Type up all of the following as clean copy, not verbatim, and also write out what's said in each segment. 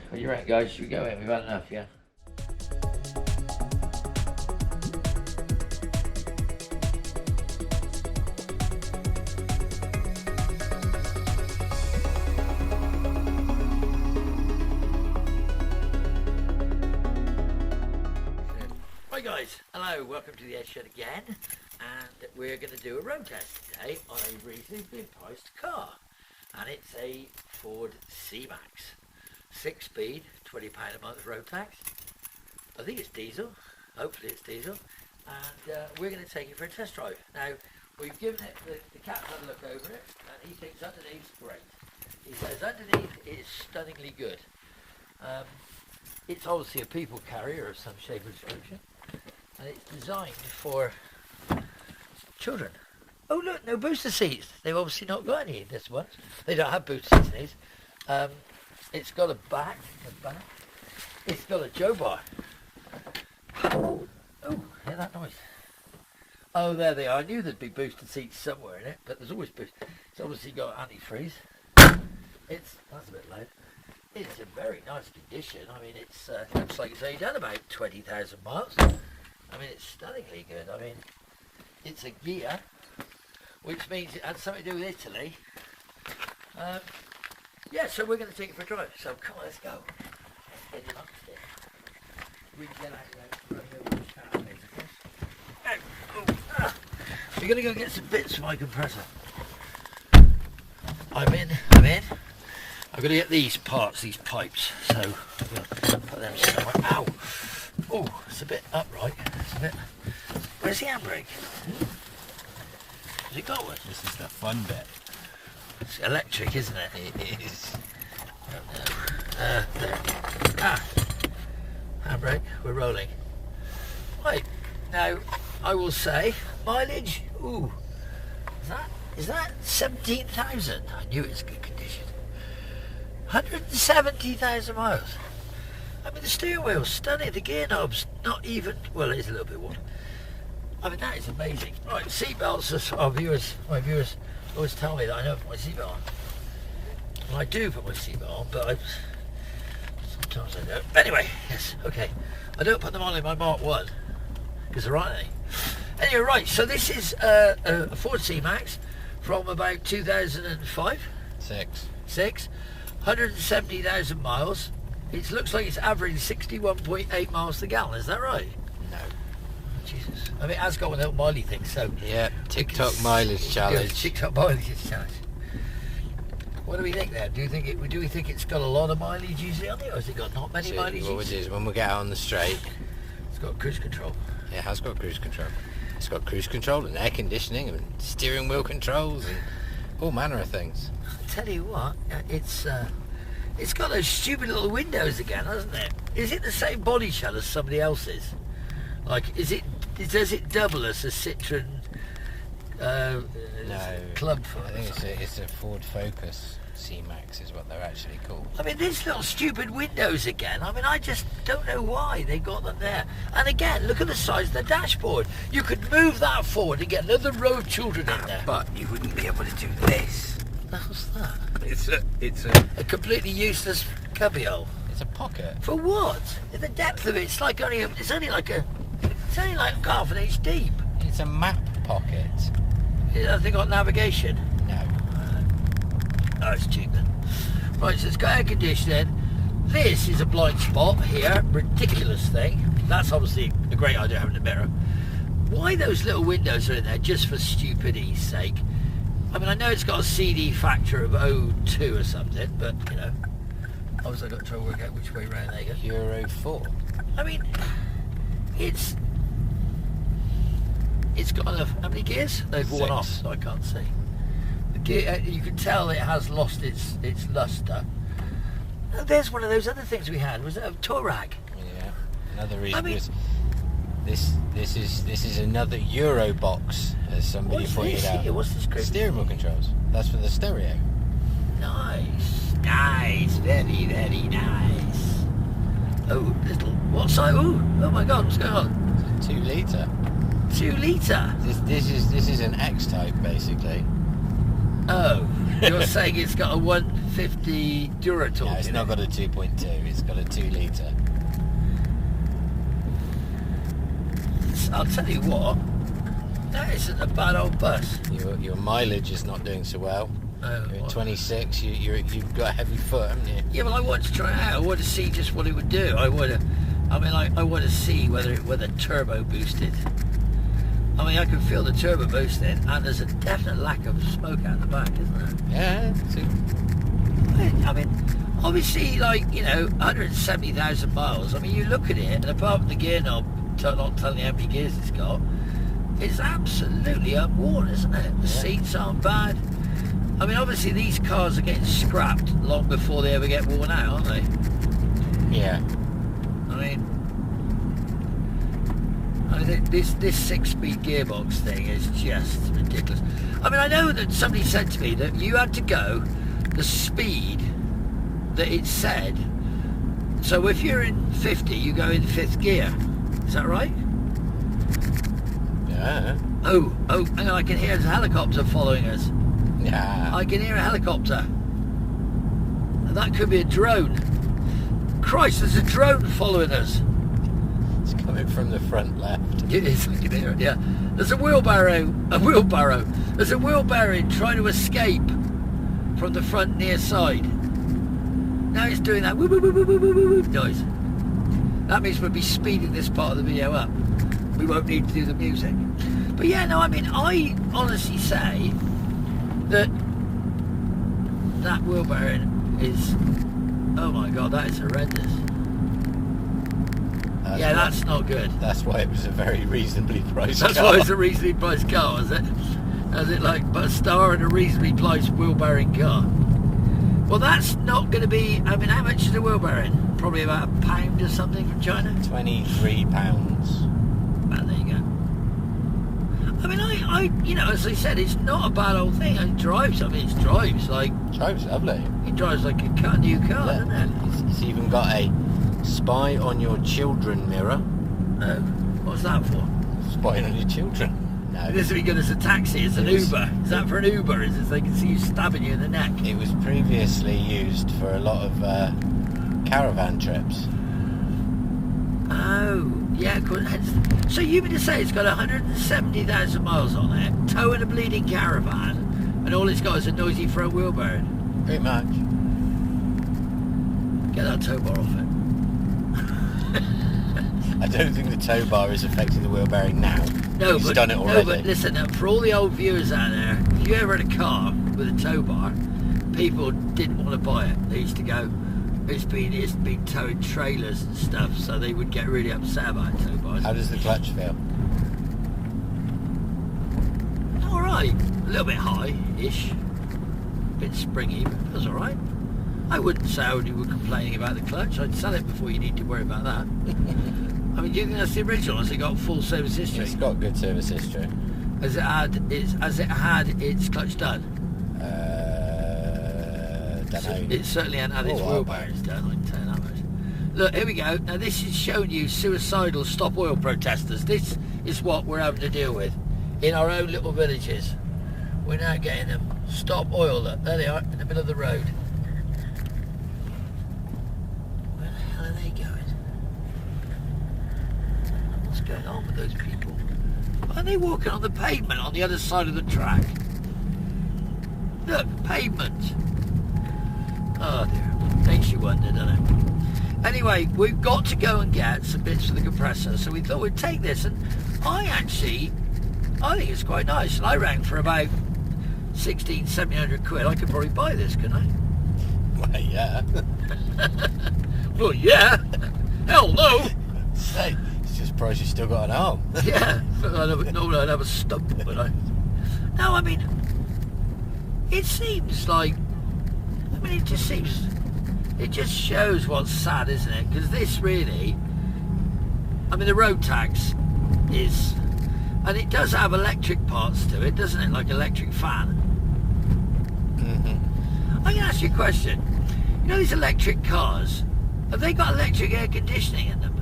What do you reckon, guys? Should we go in? We've had enough, yeah? Hi guys, hello, welcome to the EdShed again, and we're going to do a road test today on a reasonably priced car, and it's a Ford C-Max, 6-speed, £20 a month road tax. I think it's diesel, hopefully it's diesel, and we're going to take it for a test drive. Now, we've given it, the cap's had a look over it, and he thinks underneath's great. He says underneath is stunningly good. It's obviously a people carrier of some shape or description. And it's designed for children. Oh look, no booster seats. They've obviously not got any in this one. They don't have booster seats in these. It's got a back. It's got a Joe bar. Oh, hear that noise? Oh, there they are. I knew there'd be booster seats somewhere in it, but there's always booster. It's obviously got antifreeze. That's a bit loud. It's in very nice condition. I mean, it's looks like it's only done about 20,000 miles. I mean, it's stunningly good. I mean, it's a Ghia, which means it had something to do with Italy. Yeah, so we're going to take it for a drive. So come on, let's go. Let's get it upstairs. We can get out of there. We're going to go get some bits for my compressor. I'm in. I've got to get these parts, these pipes, so I'm going to put them somewhere. Ow! Oh, it's a bit upright. It's a bit... Where's the handbrake? Has it got one? This is the fun bit. It's electric, isn't it? It is. There. Handbrake, we're rolling. Right, now, I will say, mileage, ooh, is that 17,000? I knew it was good condition. 170,000 miles. I mean, the steering wheel's stunning, the gear knob's not even, well, it is a little bit worn. I mean, that is amazing. Right, seatbelts, my viewers always tell me that I don't put my seatbelt on. Well, I do put my seatbelt on, but sometimes I don't. But anyway, yes, okay. I don't put them on in my Mark 1, because there aren't any. Anyway, right, so this is a Ford C-Max from about 2005? Six. 170,000 miles. It looks like it's averaging 61.8 miles per gallon. Is that right? No. Jesus. I mean, it has got one of the miley things, so... Yeah, TikTok mileage challenge. Yeah, TikTok mileage challenge. What do we think there? Do we think it's got a lot of mileage usually on it, or has it got not many mileage? What we do is when we get out on the straight... It's got cruise control. It has got cruise control. It's got cruise control and air conditioning and steering wheel controls and all manner of things. I tell you what, it's got those stupid little windows again, hasn't it? Is it the same body shell as somebody else's? Like, does it double as a Citroen No, club? I think it's a Ford Focus C-Max is what they're actually called. I mean, these little stupid windows again. I mean, I just don't know why they got them there. And again, look at the size of the dashboard. You could move that forward and get another row of children in there. But you wouldn't be able to do this. How's that? It's A completely useless cubbyhole. It's a pocket. For what? In the depth of it, it's only like half an inch deep. It's a map pocket. Have they got navigation? No. Oh, it's cheap then. Right, so it's got air conditioning. This is a blind spot here. Ridiculous thing. That's obviously a great idea, having a mirror. Why those little windows are in there? Just for stupidity's sake. I mean, I know it's got a CD factor of 0.2 or something, but, you know, obviously I've got to try to work out which way round. There you go. Euro 4. I mean, it's got enough. How many gears? They've worn 6. off, so I can't see. The gear, you can tell it has lost its luster. Oh, there's one of those other things we had. Was it a Touareg? Yeah. Another reason I mean, is this is another Euro box, as somebody pointed out. Here? What's this group? Steering wheel controls. That's for the stereo. Nice, very, very nice. Oh, little. What size? Oh my God, what's going on? It's a 2 litre. 2 litre. This is an X type basically. Oh, you're saying it's got a 1 250 Durator. No, it's not got a 2.2. It's got a 2 litre. I'll tell you what, that isn't a bad old bus. Your mileage is not doing so well. Oh, You're at 26. You've got a heavy foot, haven't you? yeah, well, I want to try it out. I want to see just what it would do. I want to see whether turbo boosted. I mean, I can feel the turbo boosting, and there's a definite lack of smoke out the back, isn't there? Yeah. I mean, obviously, like, 170,000 miles. I mean, you look at it, and apart from the gear knob, not telling you how many gears it's got, it's absolutely unworn, isn't it? The seats aren't bad. I mean, obviously, these cars are getting scrapped long before they ever get worn out, aren't they? Yeah. I mean, this 6-speed gearbox thing is just ridiculous. I mean, I know that somebody said to me that you had to go the speed that it said. So if you're in 50, you go in 5th gear. Is that right? Yeah. Oh, hang on, I can hear a helicopter following us. Yeah. I can hear a helicopter. That could be a drone. Christ, there's a drone following us. It's coming from the front left. It is, I can hear it, yeah. There's a wheelbarrow. There's a wheelbarrow trying to escape from the front near side. Now it's doing that woo woo woo woo woo woo woo noise. That means we'll be speeding this part of the video up. We won't need to do the music. But yeah, no, I mean, I honestly say that wheelbarrow is, oh my God, that is horrendous. That's not good. That's why it was a very reasonably priced car. That's why it's a reasonably priced car, is it? Is it like a star and a reasonably priced wheelbarrow car? Well, that's not going to be, I mean, how much is a wheelbarrow? Probably about £1 or something from China? £23. Well, there you go. I mean, I as I said, it's not a bad old thing. It drives like... Drives lovely. It drives like a new car, doesn't it? It's even got a spy on your children mirror. Oh, what's that for? Spying on your children. No. This would be good as a taxi. It's an Uber. Is that for an Uber? Is it so they can see you stabbing you in the neck? It was previously used for a lot of caravan trips. Oh, yeah. So you mean to say it's got 170,000 miles on it, towing a bleeding caravan, and all it's got is a noisy front wheelbarrow? Pretty much. Get that tow bar off it. I don't think the tow bar is affecting the wheelbarrow now. No, He's done it already. No, but listen, for all the old viewers out there, if you ever had a car with a tow bar, people didn't want to buy it. They used to go, it's been towing trailers and stuff, so they would get really upset about tow bars. How does the clutch feel? All right, a little bit high-ish, a bit springy, but it was all right. I wouldn't say you were complaining about the clutch. I'd sell it before you need to worry about that. I mean, do you think that's the original? Has it got full service history? It's got good service history. Has it had its clutch done? Don't know. It certainly hasn't had its wheelbarrows done, I can tell you that much. Look, here we go. Now this is showing you suicidal stop oil protesters. This is what we're having to deal with in our own little villages. We're now getting them. Stop oil, look. There they are, in the middle of the road. Where the hell are they going? What's going on with those people? Why are they walking on the pavement on the other side of the track? Look, pavement. Oh dear, makes you wonder, doesn't it? Anyway, we've got to go and get some bits for the compressor, so we thought we'd take this, and I think it's quite nice, and I rang for about 1,700 quid. I could probably buy this, couldn't I? Well, yeah. Well, yeah. Hell no. Say, it's just surprised you still got an arm. Yeah, normally I'd have a stump, but I... No, I mean, it seems like... I mean, it just shows what's sad, isn't it? Because this really... I mean, the road tax is... And it does have electric parts to it, doesn't it? Like electric fan. Mm-hmm. I can ask you a question. You know these electric cars, have they got electric air conditioning in them?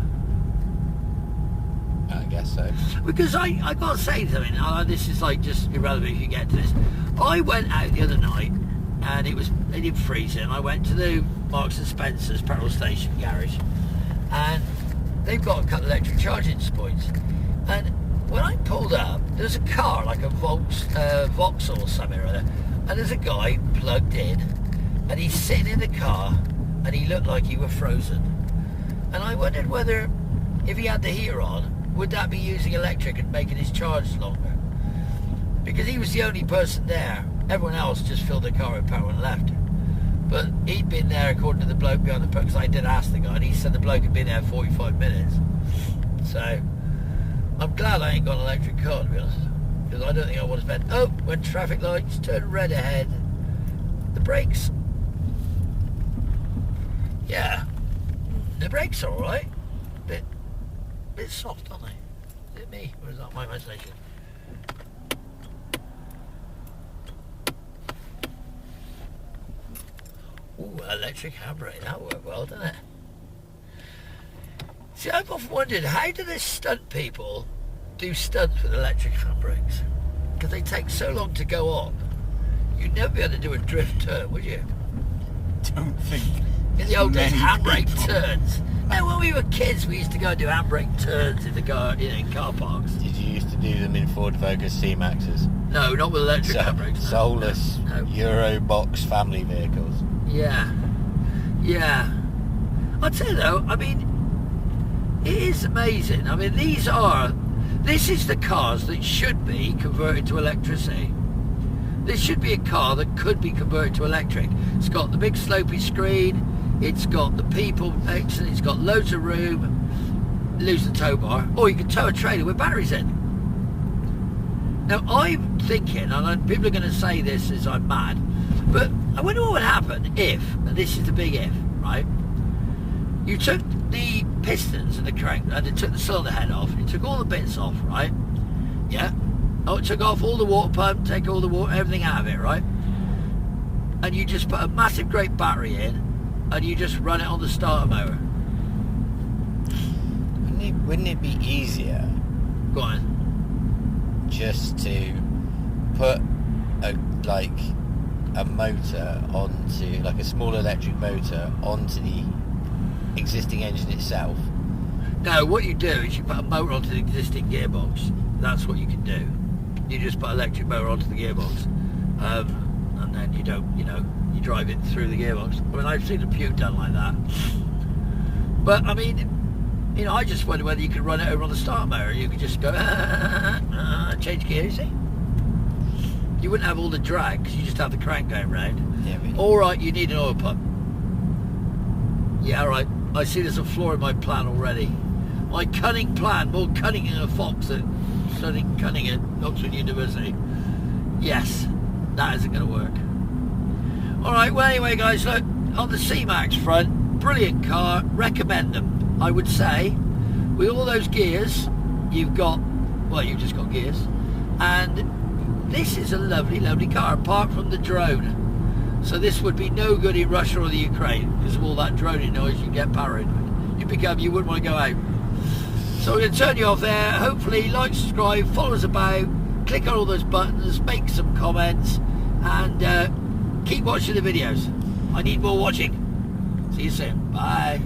I guess so. Because I got to say something, this is like just irrelevant if you get to this. I went out the other night and it did freeze, and I went to the Marks and Spencer's petrol station garage, and they've got a couple of electric charging points. And when I pulled up, there's a car like a Vauxhall or something or other, and there's a guy plugged in, and he's sitting in the car, and he looked like he were frozen. And I wondered whether, if he had the heater on, would that be using electric and making his charge longer? Because he was the only person there. Everyone else just filled their car with petrol and left. But he'd been there, according to the bloke behind the because I did ask the guy, and he said the bloke had been there 45 minutes. So I'm glad I ain't got an electric car, to be honest, because I don't think I want to spend. Oh, when traffic lights turn red ahead, the brakes. Yeah, the brakes are all right. Bit soft, aren't they? Is it me, or is that my imagination? Ooh, electric handbrake, that worked well, doesn't it? See, I've often wondered, how do the stunt people do stunts with electric handbrakes? Because they take so long to go on. You'd never be able to do a drift turn, would you? Don't think. In the old days, handbrake people. turns. No, when we were kids, we used to go do handbrake turns in the car, in car parks. Did you used to do them in Ford Focus C-Maxes? No, not with electric handbrakes. No. Soulless No. Euro box family vehicles. Yeah. Yeah. I'll tell you though, I mean, it is amazing. I mean, this is the cars that should be converted to electricity. This should be a car that could be converted to electric. It's got the big slopey screen, it's got the people exit, it's got loads of room, lose the tow bar, or you can tow a trailer with batteries in. Now I'm thinking, and people are going to say this as I'm mad, but I wonder what would happen if, and this is the big if, right? You took the pistons and the crank, and it took the cylinder head off, you took all the bits off, right? Yeah. Oh, it took off all the water pump, take all the water, everything out of it, right? And you just put a massive great battery in, and you just run it on the starter motor. Wouldn't it be easier Go on. just to put a motor onto, like a small electric motor onto the existing engine itself? No, what you do is you put a motor onto the existing gearbox. That's what you can do. You just put an electric motor onto the gearbox, and then you don't, you drive it through the gearbox. I mean, I've seen a few done like that. But I mean, I just wonder whether you could run it over on the start motor. You could just go change gear. You see, you wouldn't have all the drag because you just have the crank going round. Yeah, but All right, you need an oil pump. Yeah, all right. I see there's a flaw in my plan already. My cunning plan, more cunning than a fox that studied cunning at Oxford University. Yes, that isn't going to work. All right, well, anyway, guys, look, on the C-Max front, brilliant car, recommend them. I would say, with all those gears, you've just got gears, and this is a lovely, lovely car, apart from the drone. So this would be no good in Russia or the Ukraine, because of all that droning noise. You get paranoid. You wouldn't want to go out. So we're going to turn you off there. Hopefully, like, subscribe, follow us about, click on all those buttons, make some comments, and keep watching the videos. I need more watching. See you soon. Bye.